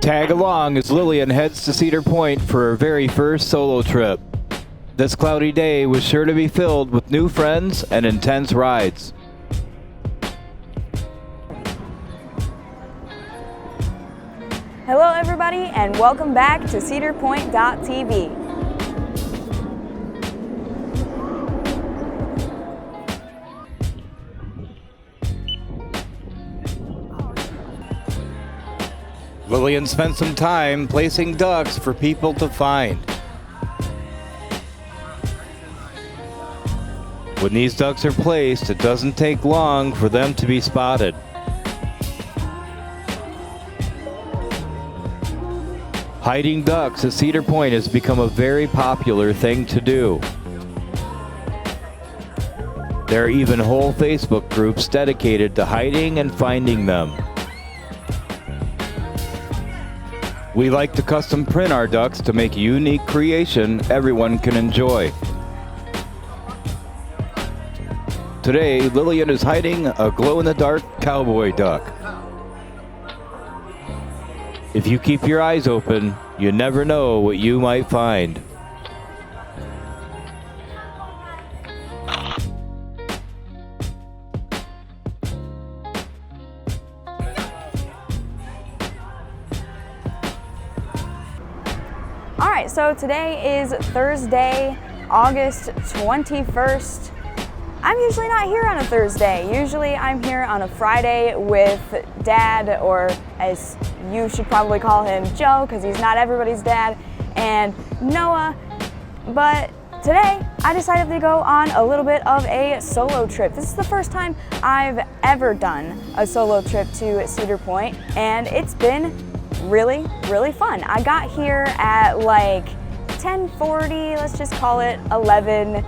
Tag along as Lillian heads to Cedar Point for her very first solo trip. This cloudy day was sure to be filled with new friends and intense rides. Hello everybody and welcome back to CedarPointDotTV. Lillian spent some time placing ducks for people to find. When these ducks are placed, it doesn't take long for them to be spotted. Hiding ducks at Cedar Point has become a very popular thing to do. There are even whole Facebook groups dedicated to hiding and finding them. We like to custom print our ducks to make a unique creation everyone can enjoy. Today, Lillian is hiding a glow-in-the-dark cowboy duck. If you keep your eyes open, you never know what you might find. Alright, so today is Thursday, August 21st. I'm usually not here on a Thursday. Usually I'm here on a Friday with Dad, or as you should probably call him, Joe, because he's not everybody's dad, and Noah. But today I decided to go on a little bit of a solo trip. This is the first time I've ever done a solo trip to Cedar Point, and it's been really, really fun. I got here at like 10:40, let's just call it 11.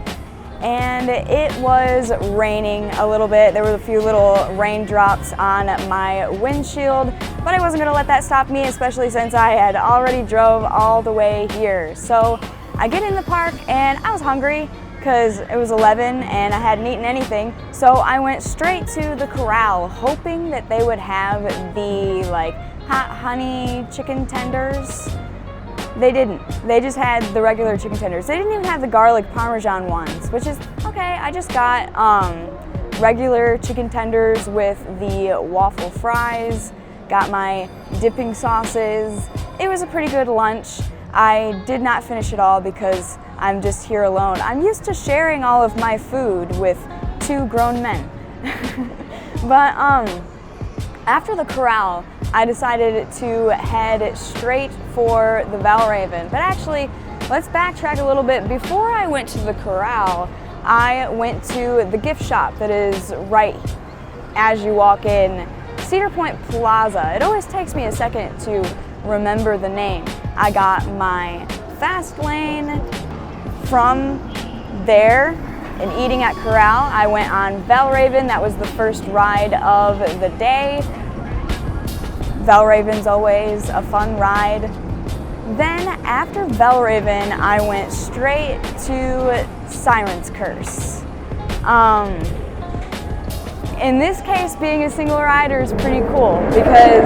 And it was raining a little bit. There were a few little raindrops on my windshield, but I wasn't gonna let that stop me, especially since I had already drove all the way here. So I get in the park and I was hungry because it was 11 and I hadn't eaten anything. So I went straight to the corral, hoping that they would have the like hot honey chicken tenders. They didn't. They just had the regular chicken tenders. They didn't even have the garlic parmesan ones, which is okay. I just got regular chicken tenders with the waffle fries, got my dipping sauces. It was a pretty good lunch. I did not finish it all because I'm just here alone. I'm used to sharing all of my food with two grown men. But after the corral, I decided to head straight for the Valraven. But actually, let's backtrack a little bit. Before I went to the corral, I went to the gift shop that is right as you walk in, Cedar Point Plaza. It always takes me a second to remember the name. I got my fast lane from there. And eating at corral, I went on Valraven. That was the first ride of the day. Valraven's always a fun ride. Then after Valraven, I went straight to Siren's Curse. In this case, being a single rider is pretty cool because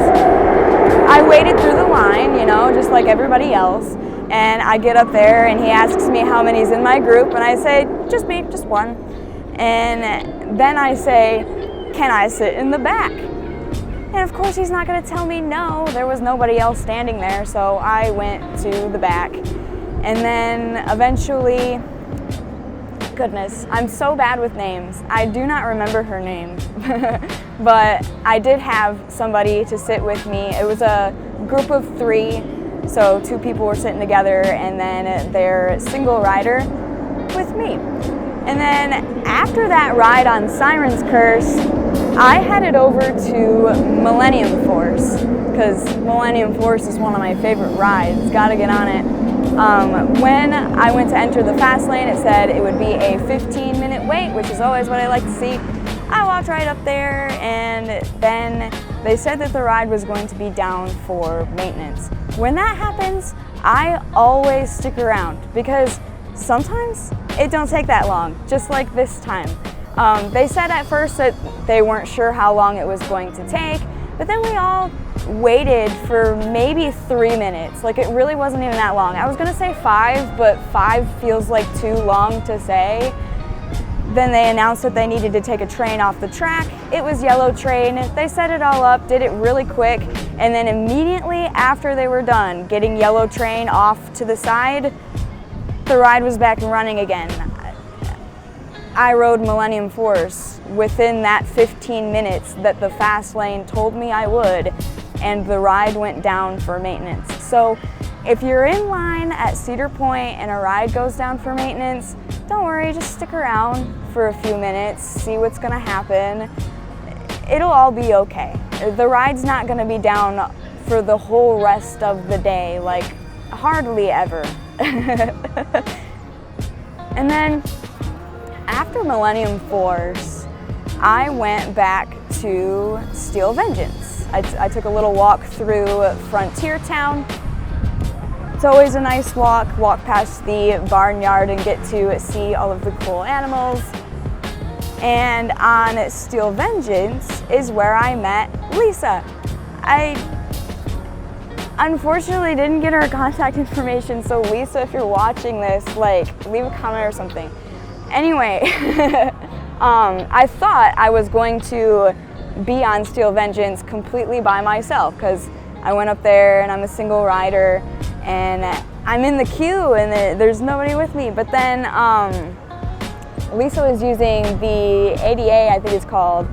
I waited through the line, you know, just like everybody else. And I get up there and he asks me how many's in my group, and I say, just me, just one. And then I say, can I sit in the back? And of course he's not gonna tell me no. There was nobody else standing there, so I went to the back. And then eventually, goodness, I'm so bad with names. I do not remember her name. But I did have somebody to sit with me. It was a group of 3. So 2 people were sitting together and then their single rider with me. And then after that ride on Siren's Curse, I headed over to Millennium Force because Millennium Force is one of my favorite rides. Gotta get on it. When I went to enter the fast lane, it said it would be a 15-minute wait, which is always what I like to see. I walked right up there and then they said that the ride was going to be down for maintenance. When that happens, I always stick around because sometimes it don't take that long, just like this time. They said at first that they weren't sure how long it was going to take, But then we all waited for maybe 3 minutes. Like, it really wasn't even that long. I was gonna say 5, but 5 feels like too long to say. Then they announced that they needed to take a train off the track. It was yellow train. They set it all up, did it really quick, and then immediately after they were done getting yellow train off to the side, the ride was back and running again. I rode Millennium Force within that 15 minutes that the fast lane told me I would, and the ride went down for maintenance. So if you're in line at Cedar Point and a ride goes down for maintenance, don't worry, just stick around for a few minutes, see what's gonna happen. It'll all be okay. The ride's not gonna be down for the whole rest of the day, like hardly ever. And then after Millennium Force, I went back to Steel Vengeance. I took a little walk through Frontier Town. It's always a nice walk past the barnyard and get to see all of the cool animals. And on Steel Vengeance is where I met Lisa. I unfortunately didn't get her contact information, so Lisa, if you're watching this, like, leave a comment or something. Anyway, I thought I was going to be on Steel Vengeance completely by myself, because I went up there and I'm a single rider and I'm in the queue and there's nobody with me. But then Lisa was using the ADA, I think it's called,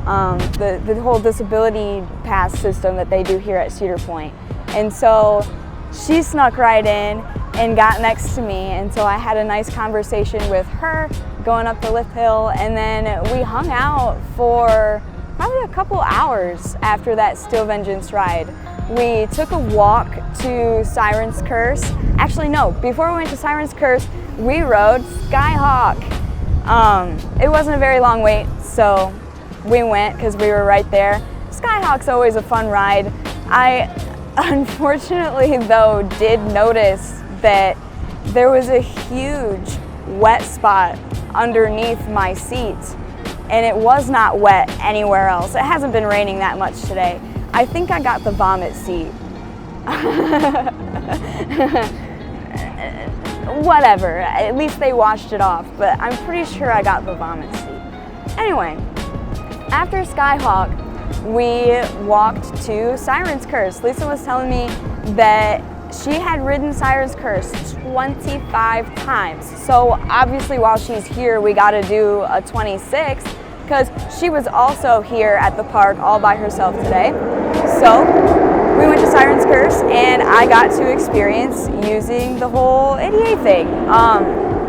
the whole disability pass system that they do here at Cedar Point. And so she snuck right in and got next to me, and so I had a nice conversation with her going up the lift hill, and then we hung out for probably a couple hours after that Steel Vengeance ride. We took a walk to Siren's Curse. Actually, no, before we went to Siren's Curse, we rode Skyhawk. It wasn't a very long wait, so we went because we were right there. Skyhawk's always a fun ride. I unfortunately, though, did notice that there was a huge wet spot underneath my seat, and it was not wet anywhere else. It hasn't been raining that much today. I think I got the vomit seat. Whatever, at least they washed it off, but I'm pretty sure I got the vomit seat. Anyway, after Skyhawk, we walked to Siren's Curse. Lisa was telling me that she had ridden Siren's Curse 25 times. So obviously while she's here, we gotta do a 26, because she was also here at the park all by herself today. So we went to Siren's Curse and I got to experience using the whole ADA thing.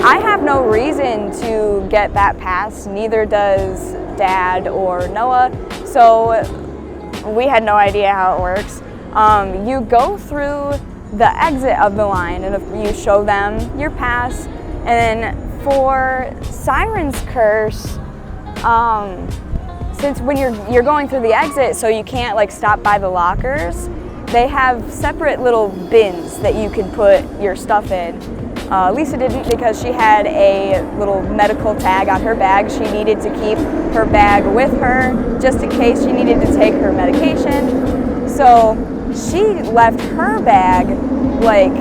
I have no reason to get that pass, neither does Dad or Noah, so we had no idea how it works. You go through the exit of the line and you show them your pass, and then for Siren's Curse, since when you're going through the exit, so you can't like stop by the lockers, they have separate little bins that you can put your stuff in. Lisa didn't, because she had a little medical tag on her bag. She needed to keep her bag with her just in case she needed to take her medication. So she left her bag like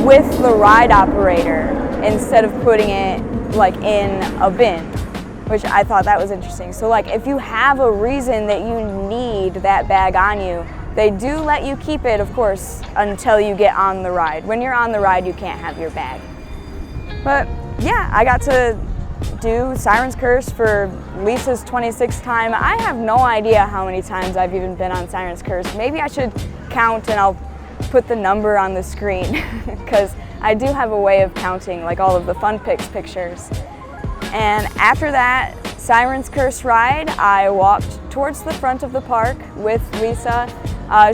with the ride operator instead of putting it like in a bin, which I thought that was interesting. So like if you have a reason that you need that bag on you, they do let you keep it, of course, until you get on the ride. When you're on the ride, you can't have your bag. But yeah, I got to do Siren's Curse for Lisa's 26th time. I have no idea how many times I've even been on Siren's Curse. Maybe I should count and I'll put the number on the screen, because I do have a way of counting like all of the Fun Pics pictures. And after that Siren's Curse ride, I walked towards the front of the park with Lisa.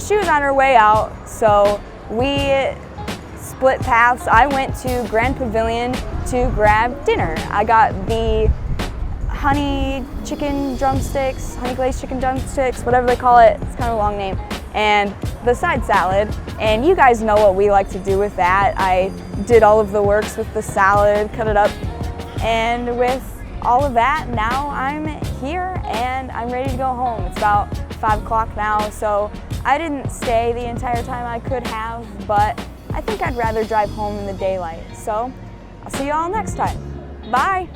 She was on her way out, so we split paths. I went to Grand Pavilion to grab dinner. I got the honey glazed chicken drumsticks, whatever they call it. It's kind of a long name. And the side salad. And you guys know what we like to do with that. I did all of the works with the salad, cut it up. And with all of that, now I'm here and I'm ready to go home. It's about 5 o'clock now, so I didn't stay the entire time I could have, but I think I'd rather drive home in the daylight. So I'll see you all next time. Bye.